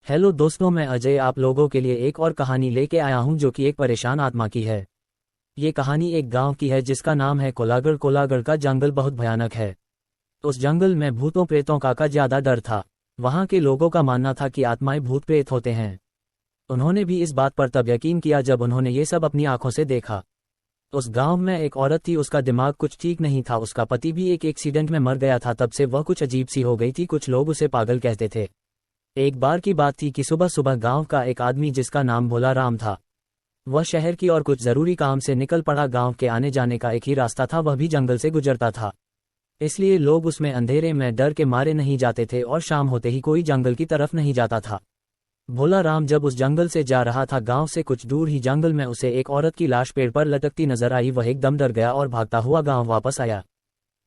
Hello दोस्तों, मैं अजय आप लोगों के लिए एक और कहानी लेके आया हूं जो कि एक परेशान आत्मा की है। ये कहानी एक गांव की है जिसका नाम है कोलागढ़। कोलागढ़ का जंगल बहुत भयानक है। उस जंगल में भूतों प्रेतों का ज्यादा डर था। वहां के लोगों का मानना था कि आत्माएं भूत प्रेत होते हैं। उन्होंने भी इस बात पर तब यकीन किया जब उन्होंने ये सब अपनी आंखों से देखा। उस गांव में एक औरत थी, उसका दिमाग कुछ ठीक नहीं था। उसका पति भी एक एक्सीडेंट में मर गया था। तब से वह कुछ अजीब सी हो गई थी। कुछ लोग उसे पागल कहते थे। एक बार की बात थी कि सुबह सुबह गांव का एक आदमी जिसका नाम भोला राम था, वह शहर की और कुछ जरूरी काम से निकल पड़ा। गांव के आने जाने का एक ही रास्ता था, वह भी जंगल से गुजरता था। इसलिए लोग उसमें अंधेरे में डर के मारे नहीं जाते थे और शाम होते ही कोई जंगल की तरफ नहीं जाता था। भोला राम जब उस जंगल से जा रहा था, गांव से कुछ दूर ही जंगल में उसे एक औरत की लाश पेड़ पर लटकती नजर आई। वह एकदम डर गया और भागता हुआ गांव वापस आया।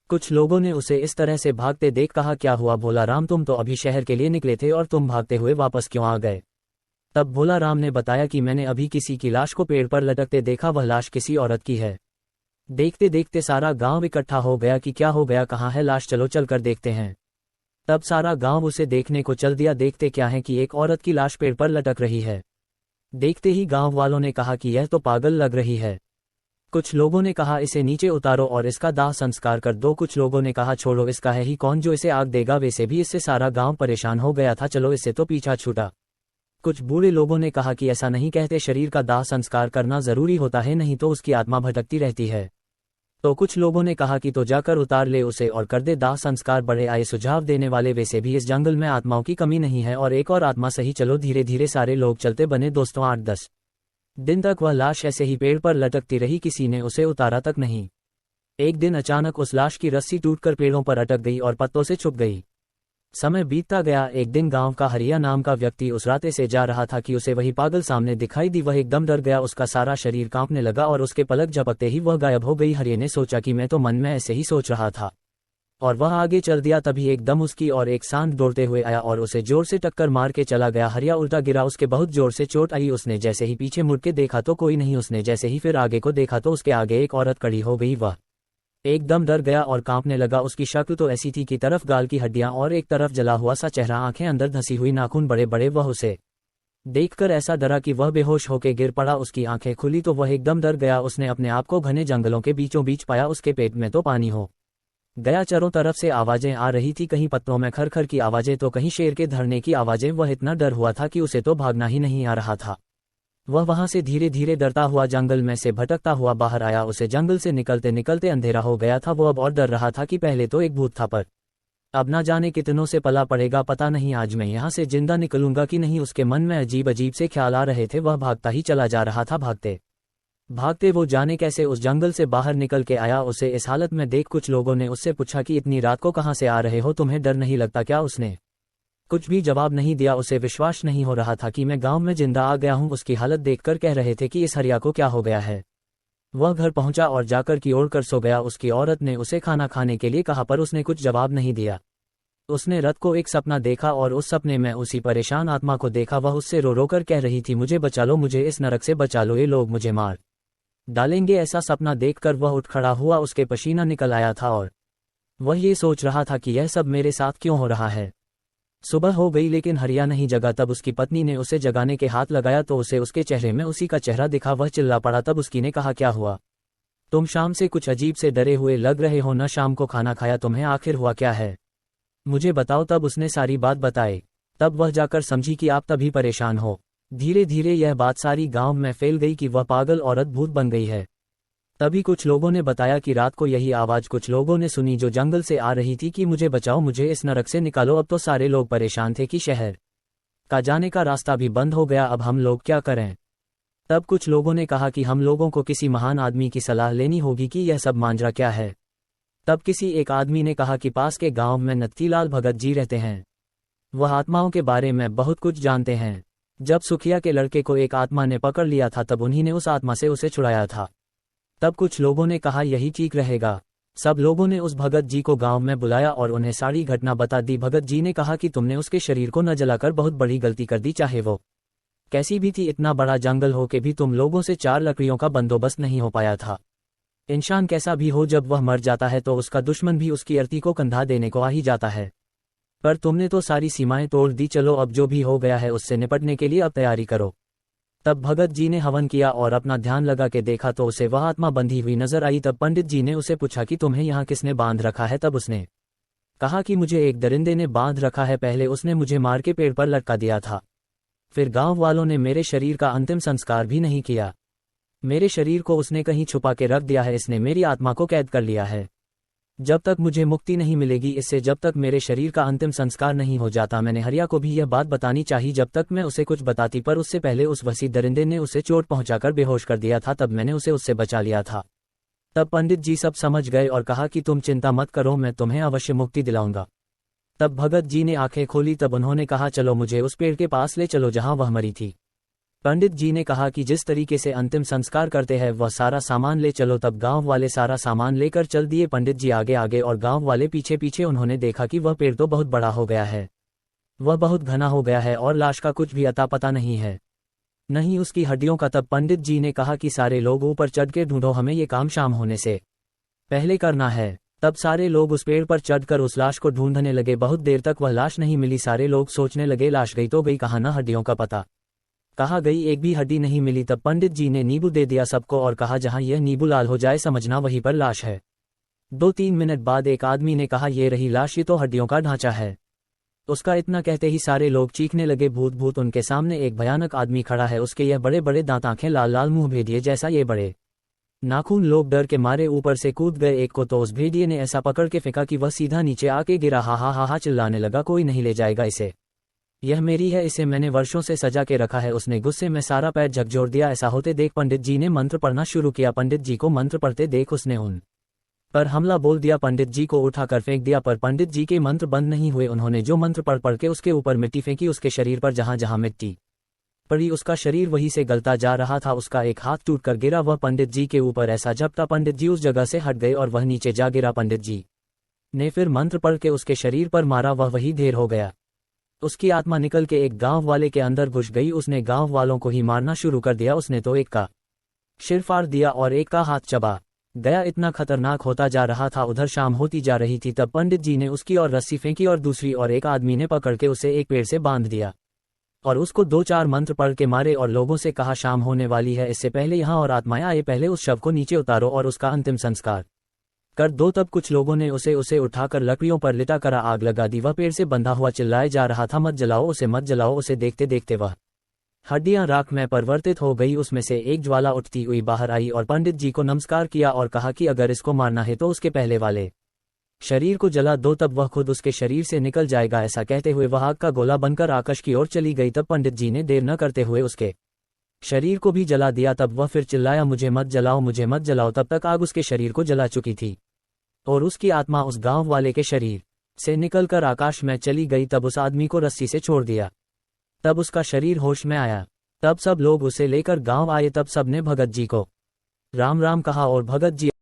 कुछ लोगों ने उसे इस तरह से भागते देख कहा, क्या हुआ भोला राम, तुम तो अभी शहर के लिए निकले थे और तुम भागते हुए वापस क्यों आ गए? तब भोला राम ने बताया कि मैंने अभी किसी की लाश को पेड़ पर लटकते देखा। वह लाश किसी औरत की है। देखते देखते सारा गांव इकट्ठा हो गया कि क्या हो गया, कहाँ है लाश, चलो चलकर देखते हैं। तब सारा गांव उसे देखने को चल दिया। देखते क्या है कि एक औरत की लाश पेड़ पर लटक रही है। देखते ही गांव वालों ने कहा कि यह तो पागल लग रही है। कुछ लोगों ने कहा इसे नीचे उतारो और इसका दाह संस्कार कर दो। कुछ लोगों ने कहा छोड़ो, इसका है ही कौन जो इसे आग देगा। वैसे भी इससे सारा गांव परेशान हो गया था, चलो इससे तो पीछा छूटा। कुछ बूढ़े लोगों ने कहा कि ऐसा नहीं कहते, शरीर का दाह संस्कार करना जरूरी होता है, नहीं तो उसकी आत्मा भटकती रहती है। तो कुछ लोगों ने कहा कि तो जाकर उतार ले उसे और कर दे दाह संस्कार। बड़े आए सुझाव देने वाले, वैसे भी इस जंगल में आत्माओं की कमी नहीं है और एक और आत्मा सही। चलो धीरे धीरे सारे लोग चलते बने। दोस्तों 8-10 दिन तक वह लाश ऐसे ही पेड़ पर लटकती रही, किसी ने उसे उतारा तक नहीं। एक दिन अचानक उस लाश की रस्सी टूटकर पेड़ों पर अटक गई और पत्तों से छुप गई। समय बीतता गया। एक दिन गांव का हरिया नाम का व्यक्ति उस रास्ते से जा रहा था कि उसे वही पागल सामने दिखाई दी। वह एकदम डर गया, उसका सारा शरीर कांपने लगा और उसके पलक झपकते ही वह गायब हो गई। हरिया ने सोचा कि मैं तो मन में ऐसे ही सोच रहा था, और वह आगे चल दिया। तभी एकदम उसकी और एक सांड दौड़ते हुए आया और उसे जोर से टक्कर मार के चला गया। हरिया उल्टा गिरा, उसके बहुत जोर से चोट आई। उसने जैसे ही पीछे मुड़ के देखा तो कोई नहीं। उसने जैसे ही फिर आगे को देखा तो उसके आगे एक औरत खड़ी हो गई। वह एकदम डर गया और कांपने लगा। उसकी शक्ल तो ऐसी थी कि तरफ गाल की हड्डियां और एक तरफ जला हुआ सा चेहरा, आंखें अंदर धंसी हुई, नाखून बड़े बड़े। वह उसे देखकर ऐसा डरा कि वह बेहोश होकर गिर पड़ा। उसकी आंखें खुली तो वह एकदम डर गया। उसने अपने आप को घने जंगलों के बीचों बीच पाया। उसके पेट में तो पानी हो गया। चारों तरफ से आवाजें आ रही थी, कहीं पत्तों में खरखर की आवाजें तो कहीं शेर के धरने की आवाजें। वह इतना डर हुआ था कि उसे तो भागना ही नहीं आ रहा था। वह वहां से धीरे धीरे डरता हुआ जंगल में से भटकता हुआ बाहर आया। उसे जंगल से निकलते निकलते अंधेरा हो गया था। वो अब और डर रहा था कि पहले तो एक भूत था, पर अब ना जाने कितनों से पला पड़ेगा। पता नहीं आज मैं यहाँ से जिंदा निकलूंगा कि नहीं। उसके मन में अजीब अजीब से ख्याल आ रहे थे। वह भागता ही चला जा रहा था। भागते भागते वो जाने कैसे उस जंगल से बाहर निकल के आया। उसे इस हालत में देख कुछ लोगों ने उससे पूछा कि इतनी रात को कहाँ से आ रहे हो, तुम्हें डर नहीं लगता क्या? उसने कुछ भी जवाब नहीं दिया। उसे विश्वास नहीं हो रहा था कि मैं गांव में जिंदा आ गया हूं। उसकी हालत देखकर कह रहे थे कि इस हरिया को क्या हो गया है। वह घर पहुंचा और जाकर की ओढ़ कर सो गया। उसकी औरत ने उसे खाना खाने के लिए कहा, पर उसने कुछ जवाब नहीं दिया। उसने रात को एक सपना देखा और उस सपने में उसी परेशान आत्मा को देखा। वह उससे रो रो कर कह रही थी, मुझे बचा लो, मुझे इस नरक से बचा लो, ये लोग मुझे मार डालेंगे। ऐसा सपना देखकर वह उठ खड़ा हुआ। उसके पसीना निकल आया था और वह ये सोच रहा था कि यह सब मेरे साथ क्यों हो रहा है। सुबह हो गई लेकिन हरिया नहीं जगा। तब उसकी पत्नी ने उसे जगाने के हाथ लगाया तो उसे उसके चेहरे में उसी का चेहरा दिखा। वह चिल्ला पड़ा। तब उसकी ने कहा, क्या हुआ, तुम शाम से कुछ अजीब से डरे हुए लग रहे हो, न शाम को खाना खाया तुम्हें, आखिर हुआ क्या है, मुझे बताओ। तब उसने सारी बात बताई। तब वह जाकर समझी कि आप तभी परेशान हो। धीरे धीरे यह बात सारी गांव में फैल गई कि वह पागल औरत भूत बन गई है। तभी कुछ लोगों ने बताया कि रात को यही आवाज कुछ लोगों ने सुनी जो जंगल से आ रही थी कि मुझे बचाओ, मुझे इस नरक से निकालो। अब तो सारे लोग परेशान थे कि शहर का जाने का रास्ता भी बंद हो गया, अब हम लोग क्या करें। तब कुछ लोगों ने कहा कि हम लोगों को किसी महान आदमी की सलाह लेनी होगी कि यह सब मांजरा क्या है। तब किसी एक आदमी ने कहा कि पास के गांव में नत्थीलाल भगत जी रहते हैं, वह आत्माओं के बारे में बहुत कुछ जानते हैं। जब सुखिया के लड़के को एक आत्मा ने पकड़ लिया था तब उन्हीं ने उस आत्मा से उसे छुड़ाया था। तब कुछ लोगों ने कहा यही ठीक रहेगा। सब लोगों ने उस भगत जी को गांव में बुलाया और उन्हें सारी घटना बता दी। भगत जी ने कहा कि तुमने उसके शरीर को न जलाकर बहुत बड़ी गलती कर दी, चाहे वो कैसी भी थी। इतना बड़ा जंगल हो के भी तुम लोगों से 4 लकड़ियों का बंदोबस्त नहीं हो पाया था। इंसान कैसा भी हो, जब वह मर जाता है तो उसका दुश्मन भी उसकी अर्थी को कंधा देने को आ ही जाता है। पर तुमने तो सारी सीमाएं तोड़ दी, चलो अब जो भी हो गया है उससे निपटने के लिए अब तैयारी करो। तब भगत जी ने हवन किया और अपना ध्यान लगा के देखा तो उसे वह आत्मा बंधी हुई नजर आई। तब पंडित जी ने उसे पूछा कि तुम्हें यहाँ किसने बांध रखा है? तब उसने कहा कि मुझे एक दरिंदे ने बांध रखा है, पहले उसने मुझे मार के पेड़ पर लटका दिया था, फिर गांव वालों ने मेरे शरीर का अंतिम संस्कार भी नहीं किया, मेरे शरीर को उसने कहीं छुपा के रख दिया है, इसने मेरी आत्मा को कैद कर लिया है। जब तक मुझे मुक्ति नहीं मिलेगी इससे, जब तक मेरे शरीर का अंतिम संस्कार नहीं हो जाता। मैंने हरिया को भी यह बात बतानी चाहिए जब तक मैं उसे कुछ बताती, पर उससे पहले उस वसी दरिंदे ने उसे चोट पहुंचाकर बेहोश कर दिया था, तब मैंने उसे उससे बचा लिया था। तब पंडित जी सब समझ गए और कहा कि तुम चिंता मत करो, मैं तुम्हें अवश्य मुक्ति दिलाऊंगा। तब भगत जी ने आंखें खोली, तब उन्होंने कहा चलो मुझे उस पेड़ के पास ले चलो जहां वह मरी थी। पंडित जी ने कहा कि जिस तरीके से अंतिम संस्कार करते हैं वह सारा सामान ले चलो। तब गांव वाले सारा सामान लेकर चल दिए, पंडित जी आगे आगे और गांव वाले पीछे पीछे। उन्होंने देखा कि वह पेड़ तो बहुत बड़ा हो गया है, वह बहुत घना हो गया है और लाश का कुछ भी अता पता नहीं है, नहीं उसकी हड्डियों का। तब पंडित जी ने कहा कि सारे लोग ऊपर चढ़ के ढूंढो, हमें ये काम शाम होने से पहले करना है। तब सारे लोग उस पेड़ पर चढ़कर उस लाश को ढूंढने लगे, बहुत देर तक वह लाश नहीं मिली। सारे लोग सोचने लगे लाश गई तो गई, कहाँ ना हड्डियों का पता, कहा गई, एक भी हड्डी नहीं मिली। तब पंडित जी ने नींबू दे दिया सबको और कहा जहां यह नींबू लाल हो जाए समझना वहीं पर लाश है। 2-3 मिनट बाद एक आदमी ने कहा ये रही लाश, ये तो हड्डियों का ढांचा है। उसका इतना कहते ही सारे लोग चीखने लगे भूत भूत। उनके सामने एक भयानक आदमी खड़ा है, उसके यह बड़े बड़े दांत, आंखें लाल लाल, मुंह भेदिए जैसा, ये बड़े नाखून। लोग डर के मारे ऊपर से कूद गए, एक को तो उस भेदिए ने ऐसा पकड़ के फेंका कि वह सीधा नीचे आके गिरा। हा हा हा हा चिल्लाने लगा, कोई नहीं ले जाएगा इसे, यह मेरी है, इसे मैंने वर्षों से सजा के रखा है। उसने गुस्से में सारा पैर झकझोर दिया। ऐसा होते देख पंडित जी ने मंत्र पढ़ना शुरू किया। पंडित जी को मंत्र पढ़ते देख उसने उन पर हमला बोल दिया, पंडित जी को उठाकर फेंक दिया, पर पंडित जी के मंत्र बंद नहीं हुए। उन्होंने जो मंत्र पढ़ पढ़ के उसके ऊपर मिट्टी फेंकी, उसके शरीर पर जहां जहां मिट्टी पड़ी उसका शरीर वहीं से गलता जा रहा था। उसका एक हाथ टूटकर गिरा, वह पंडित जी के ऊपर ऐसा झपटा, पंडित जी उस जगह से हट गए और वह नीचे जा गिरा। पंडित जी ने फिर मंत्र पढ़ के उसके शरीर पर मारा, वह वही ढेर हो गया। उसकी आत्मा निकल के एक गांव वाले के अंदर घुस गई, उसने गांव वालों को ही मारना शुरू कर दिया। उसने तो एक का सिर फाड़ दिया और एक का हाथ चबा गया, इतना खतरनाक होता जा रहा था। उधर शाम होती जा रही थी, तब पंडित जी ने उसकी और रस्सी फेंकी और दूसरी और एक आदमी ने पकड़ के उसे एक पेड़ से बांध दिया और उसको 2-4 मंत्र पढ़ के मारे और लोगों से कहा शाम होने वाली है, इससे पहले यहाँ और आत्माएं आए, पहले उस शव को नीचे उतारो और उसका अंतिम संस्कार कर दो। तब कुछ लोगों ने उसे उठाकर लकड़ियों पर लिटा कर आग लगा दी। वह पेड़ से बंधा हुआ चिल्लाए जा रहा था, मत जलाओ उसे, मत जलाओ उसे। देखते देखते वह हड्डियां राख में परिवर्तित हो गई। उसमें से एक ज्वाला उठती हुई बाहर आई और पंडित जी को नमस्कार किया और कहा कि अगर इसको मारना है तो उसके पहले वाले शरीर को जला दो, तब वह खुद उसके शरीर से निकल जाएगा। ऐसा कहते हुए वह आग का गोला बनकर आकाश की ओर चली गई। तब पंडित जी ने देर न करते हुए उसके शरीर को भी जला दिया। तब वह फिर चिल्लाया, मुझे मत जलाओ, मुझे मत जलाओ। तब तक आग उसके शरीर को जला चुकी थी और उसकी आत्मा उस गांव वाले के शरीर से निकलकर आकाश में चली गई। तब उस आदमी को रस्सी से छोड़ दिया, तब उसका शरीर होश में आया। तब सब लोग उसे लेकर गांव आए। तब सबने भगत जी को राम राम कहा और भगत जी